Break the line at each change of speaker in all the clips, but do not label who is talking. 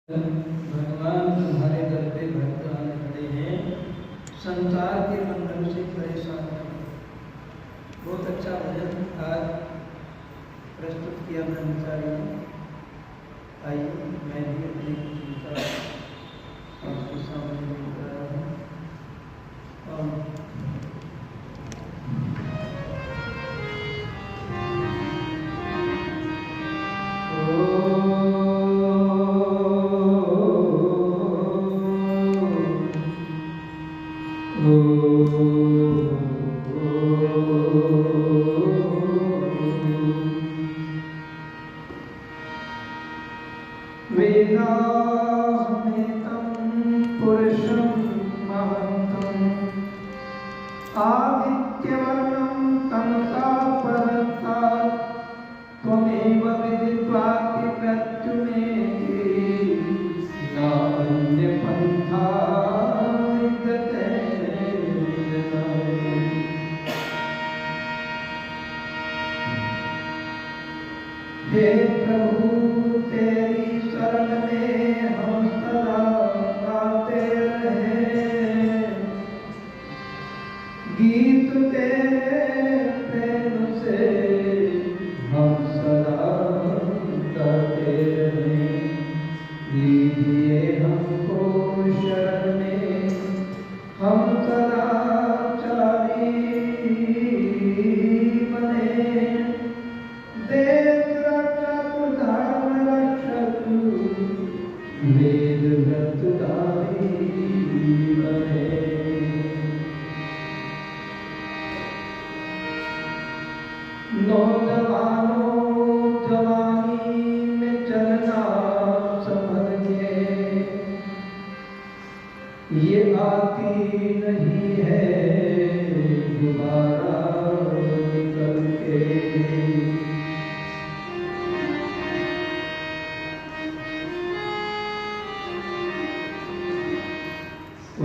भगवान तुम्हारे दर पे भक्त आने खड़े हैं, संसार के बंधन से परेशान हैं। बहुत अच्छा भजन आज प्रस्तुत किया ब्रह्मचारी ने। आइए मैं भी अपनी चिंता आपके सामने लेकर आया हूँ। आदित्यवर्णं तमसा परस्तात् त्वमेव विदित्वा मृत्युमेति न अन्यपन्था विद्यते। हे प्रभु तेरी शरण में हम सदा गाते रहे, गीत तेरे प्रेम से हम सदा गाते रहे। लीजिए हमको शरण में, हम सदा चारी बने। देश रक्षक धर्म रक्षक वेद व्रतधारी बने। नौजवानों जवानी में चलना संभल के, ये आती नहीं है दोबारा निकल के।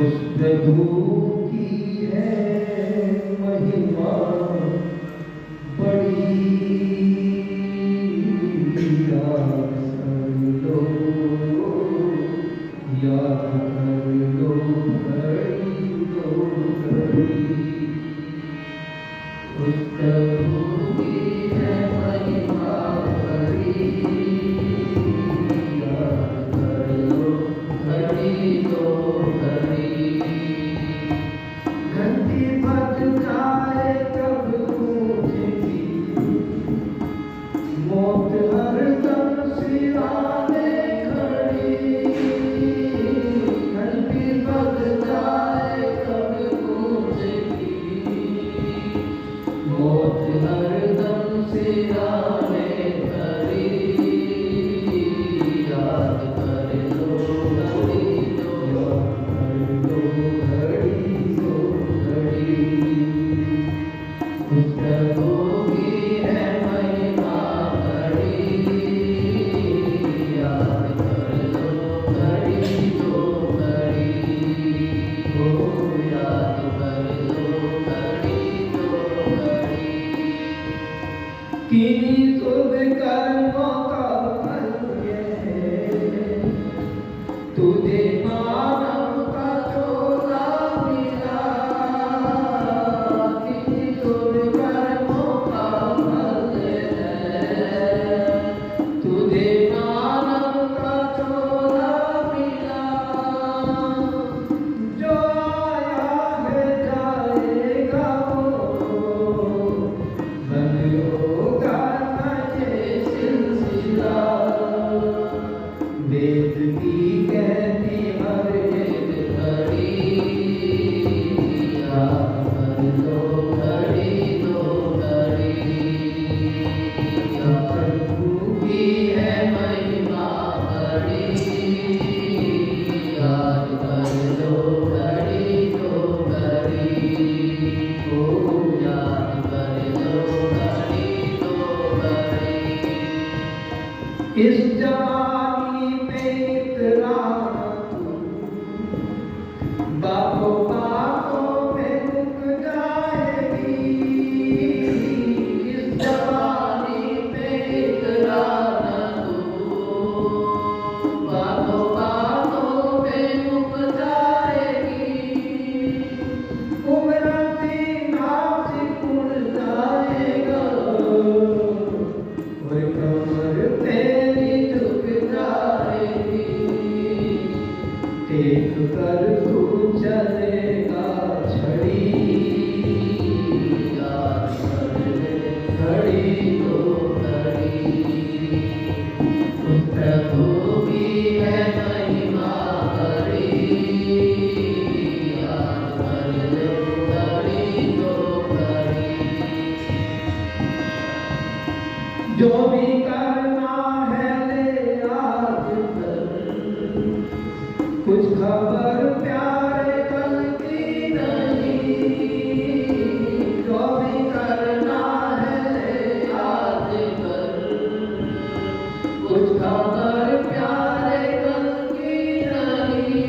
उस प्रभु की है महिमा बड़ी, याद कर लो घड़ी दो घड़ी। उस प्रभु की है महिमा बड़ी, याद कर लो घड़ी दो घड़ी। घंटी बज जाए कब गूंजेगी, मौत हरदम सिराने खड़ी। घंटी बज जाए कब गूंजेगी, मौत हरदम सिराने खड़ी। याद कर लो घड़ी दो, याद कर लो घड़ी दो घड़ी। उस प्रभु की है महिमा बड़ी, याद कर लो घड़ी दो घड़ी। ओ याद कर लो घड़ी दो घड़ी। किन्हीं शुभ कर्मों का फल ये है, तुझे मानव का चोला मिला। किन्हीं शुभ कर्मों का फल ये है, तुझे मानव का चोला मिला। जो आया है जाएगा वो, बंद होगा न ये सिलसिला। वेद की कहती हर एक घड़ी, याद कर लो घड़ी दो घड़ी। प्रभु की है महिमा बड़ी, याद कर लो घड़ी दो घड़ी। ओ याद कर लो घड़ी दो घड़ी। इस जवानी पे इतना देख कर तू चलेगा छड़ी, याद कर ले घड़ी तो घड़ी। उस प्रभु की है महिमा बड़ी, याद कर ले घड़ी तो घड़ी। जो भी करना है ले आज कर, कुछ खबर प्यारे कल की नहीं। जो भी करना है ले आज कर, कुछ खबर प्यारे कल की नहीं।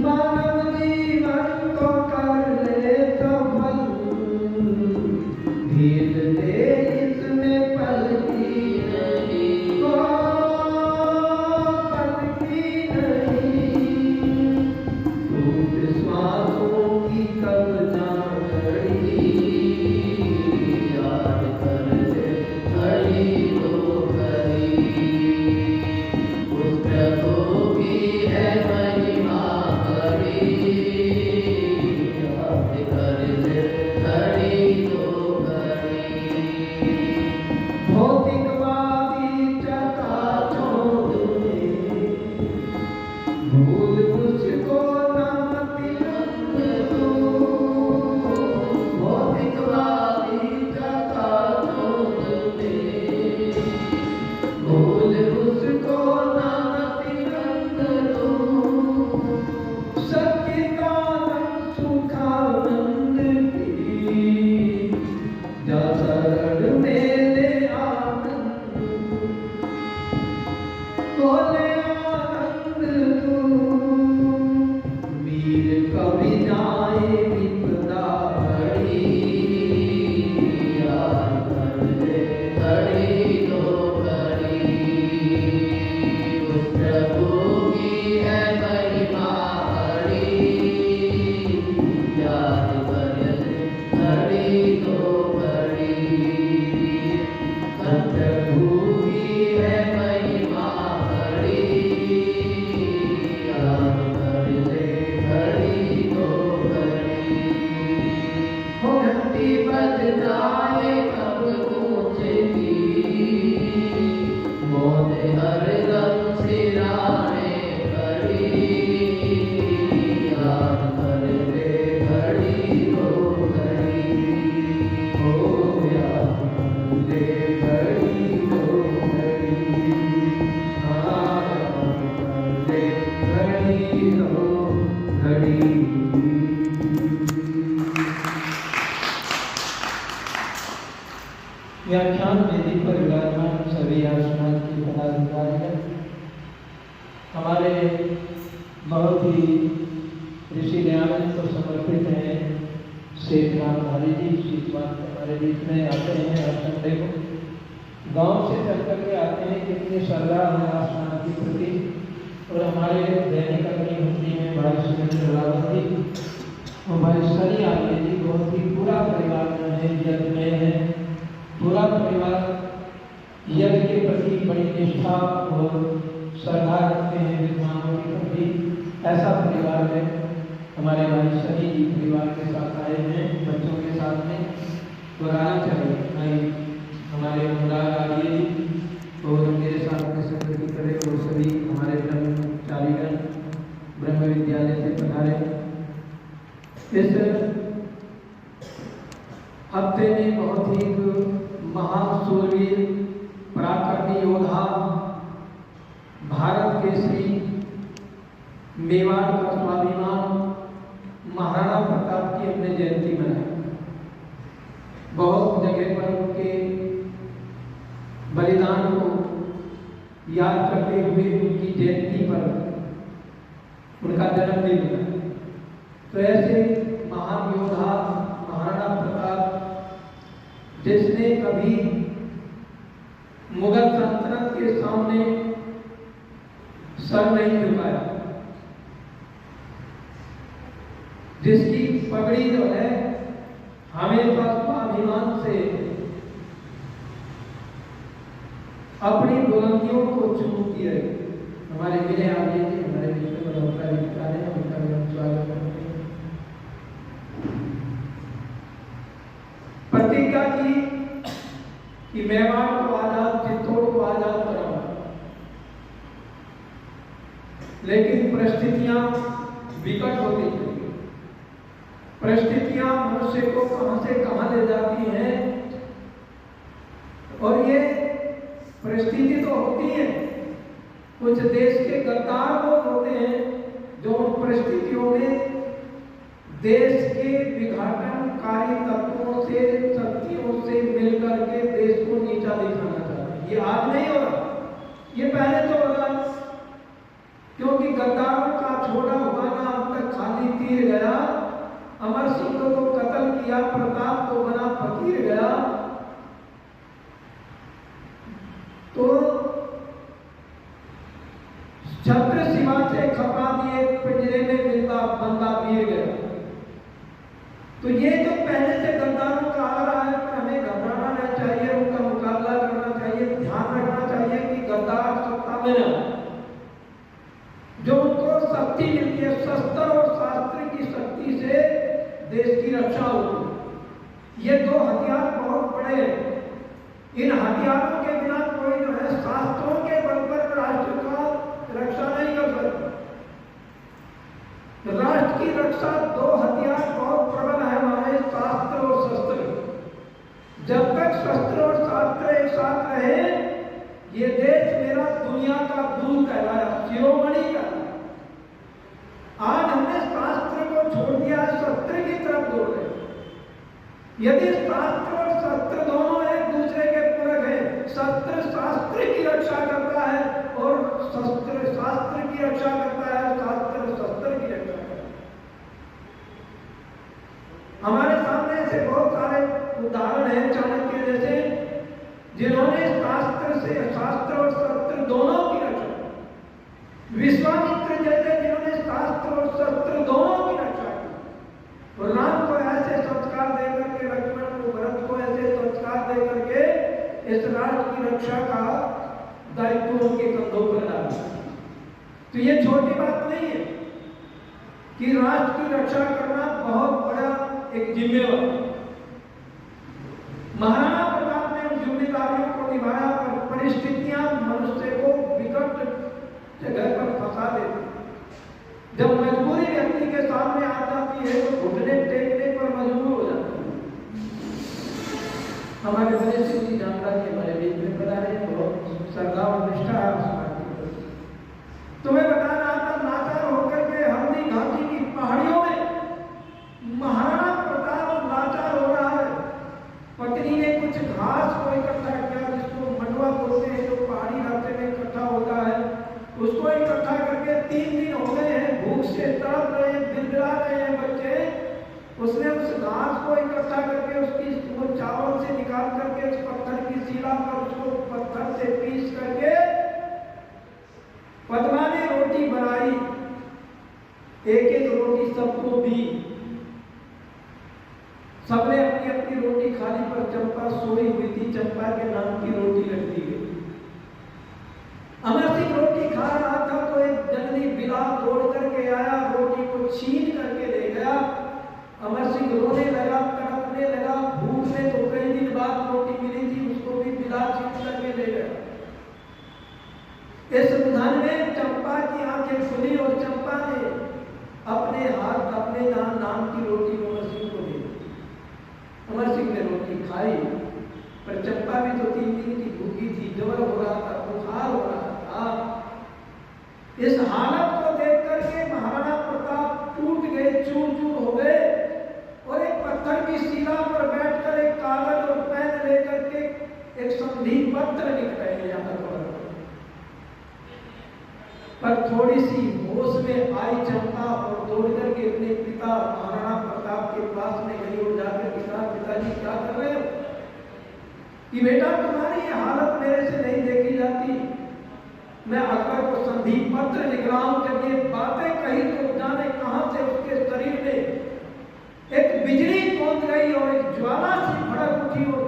मानव जीवन को कर ले सफल, ढील दे इसमें पल की नहीं, ओ पल की नहीं। टूट श्वासों की कब जान घड़ी, याद कर ले घड़ी तो घड़ी। उस प्रभु की है महिमा बड़ी, याद कर ले घड़ी तो घड़ी। भौतिकवादी चकाचौंध में भूल मुझको न मति रंग दो। भौतिकवादी चकाचौंध में भूल मुझको न मति रंग दो। सत्य का रंग सुखानंद की, जा शरण में ले आनंद, बोले आनंद तू। वीर कभी जाए विपदा घड़ी, याद कर ले घड़ी तो घड़ी। उस प्रभु की है महिमा बड़ी, याद कर ले घड़ी तो घड़ी। प्रभु की है महिमा बड़ी, याद कर ले घड़ी तो घड़ी। हो घंटी बज जाए कब गूंजेगी, मौत हर दम सिराने खड़ी, याद कर ले घड़ी तो घड़ी। ओ याद कर ले घड़ी तो घड़ी, हाँ याद कर ले घड़ी तो घड़ी। व्याख्यान वेदी पर विराजमान सभी आश्रम के पदाधिकारी, हमारे बहुत ही ऋषि दयानंद को समर्पित हैं शेख रामधारी जी। शीतवान हमारे बीच में आते हैं हर संडे को, गांव से चल करके आते हैं। कितनी श्रद्धा है आश्रम के प्रति। और हमारे दैनिक अग्निहोत्री में भाई सुरेंद्र रावत जी और भाई सनी आगे जी, बहुत ही पूरा परिवार में है, यज्ञ में है। पूरा परिवार यज्ञ के प्रति बड़ी निष्ठा और श्रद्धा रखते हैं विद्वानों के प्रति। ऐसा परिवार है। हमारे भाई सनी जी परिवार के साथ आए हैं, बच्चों के साथ में। तो आना चाहिए भाई हमारे अनुराग आर्य जी और मेरे साथ में संगति करे, और सभी हमारे ब्रह्मचारीगण ब्रह्म विद्यालय से पधारे। इस हफ्ते में बहुत ही महान शूरवीर पराक्रमी योद्धा भारत केसरी मेवाड़ का स्वाभिमान महाराणा प्रताप की अपने जयंती मनाई। बहुत जगह पर उनके बलिदान को याद करते हुए उनकी जयंती पर उनका जन्मदिन मनाया। तो ऐसे महान योद्धा महाराणा प्रताप, जिसने कभी मुगल सल्तनत के सामने सर नहीं झुकाया, जिसकी पगड़ी जो है हमेशा स्वाभिमान से अपनी बुलंदियों को चूमती है। हमारे विजय आर्य जी, हमारे विश्व की कि मेवाड़ को आजाद, चित्तौड़ को आजाद बनाओ, लेकिन परिस्थितियां विकट होती हैं। परिस्थितियां मनुष्य को कहां से कहां ले जाती हैं, और ये परिस्थिति तो होती है। कुछ देश के गद्दार लोग होते हैं जो उन परिस्थितियों में देश के विघटनकारी तत्वों से, शक्तियों से मिलकर के देश को नीचा दिखाना चाहते हैं। ये आज नहीं हो रहा, ये पहले तो हो रहा, क्योंकि गद्दारों का छोड़ा हुआ ना अब तक खाली तीर गया। अमर सिंह को कत्ल किया, प्रताप को बना फकीर गया। तो छत्र शिवा से खपा दिए, पिंजरे में मिलता बंदा वीर गया। तो ये जो पहले से गद्दारों का आ रहा है, पर हमें घबराना नहीं चाहिए, उनका मुकाबला करना चाहिए। ध्यान रखना चाहिए कि गद्दार सत्ता में न, जो उनको शक्ति मिलती है, शस्त्र और शास्त्र की शक्ति से देश की रक्षा होती। ये दो हथियार बहुत बड़े हैं। इन हथियारों के बिना कोई जो है शास्त्रों के बल पर राष्ट्र का रक्षा नहीं कर सकता। राष्ट्र की रक्षा दो हथियार बहुत प्रबल है हमारे, शास्त्र और शस्त्र। जब तक शस्त्र और शास्त्र एक साथ रहे, ये देश मेरा दुनिया का गुरु कहलाया, शिरोमणि का। आज हमने शास्त्र को छोड़ दिया, शस्त्र की तरफ दौड़ गए। यदि शास्त्र और शस्त्र दोनों एक दूसरे के पूरक हैं, शस्त्र शास्त्र की रक्षा करता है और शस्त्र शास्त्र की रक्षा करता है, शास्त्र शस्त्र की रक्षा करता है। हमारे सामने ऐसे बहुत सारे उदाहरण हैं, चाणक्य जैसे, जिन्होंने शास्त्र और शस्त्र दोनों की रक्षा, विश्वामित्र जैसे जिन्होंने शास्त्र और शस्त्र दोनों की रक्षा की। और राम को ऐसे संस्कार देकर के, लक्ष्मण को, भरत को ऐसे संस्कार देकर के इस राष्ट्र की रक्षा का दायित्व उनके कंधों पर डाला। तो ये छोटी बात नहीं है कि राष्ट्र की रक्षा करना बहुत बड़ा एक जिम्मेवारी। महाराणा प्रताप ने उन जिम्मेदारियों को निभाया, पर परिस्थितियां मनुष्य को विकट जगह पर फंसा देती। जब मजबूरी व्यक्ति के सामने आ जाती है तो घुटने टेकने पर मजबूर हो जाता है। हमारे बड़े सिंह जी जानकारी हमारे बीच में बता रहे हैं, बहुत श्रद्धा और निष्ठा है उस बात की। तुम्हें बता रहा था, लाचार होकर के हल्दी घाटी की पहाड़ियों में महाराणा प्रताप लाचार हो रहा है। पत्नी ने कुछ घास को इकट्ठा किया, जिसको मंडवा बोलते हैं, जो पहाड़ी इलाके में इकट्ठा होता है, उसको इकट्ठा करके 3 दिन हो गए हैं, भूख से तड़प रहे हैं, गिड़गिड़ा रहे हैं बच्चे। उसने उस घास को इकट्ठा करके उसकी वो चावल से निकाल करके उस पत्थर की शिला पर उसको पत्थर से पीस करके पद्मा ने रोटी बनाई, एक रोटी सबको दी। सबने अपनी अपनी रोटी खाली, पर चंपा सोई हुई थी, चंपा के नाम की रोटी रख दी गई। अमर सिंह रोटी खा रहा था तो एक जंगली बिलाव दौड़ करके आया, रोटी को छीन करके ले गया। अमर सिंह रोने लगा, तड़पने लगा। भूख में तो कई दिन बाद रोटी मिली थी, उसको भी बिलाव छीन करके ले गया। इस उलझन में चंपा की आंखें खुली और चंपा ने अपने हाथ अपने नाम की रोटी अमर सिंह को दी। अमर सिंह ने रोटी खाई, पर चंपा भी तो 3 दिन की भूखी थी, ज्वर हो रहा था, बुखार हो रहा था। इस हालत को देख करके महाराणा प्रताप टूट गए, चूर चूर हो गए, और एक पत्थर की शिला पर बैठकर एक कागज और पेन लेकर के एक संधि पत्र लिख रहे हैं। यहाँ पर थोड़ी सी होश में आई चंपा और दौड़ करके अपने पिता महाराणा प्रताप के पास में गई और जाकर पिताजी क्या कर रहे हो? कि बेटा तुम्हारी ये हालत मेरे से नहीं देखी जाती, मैं अकबर को संधि पत्र लिख रहा हूं। जब ये बातें कही तो जाने कहां से उसके शरीर में एक बिजली कौंध गई और एक ज्वाला सी भड़क उठी और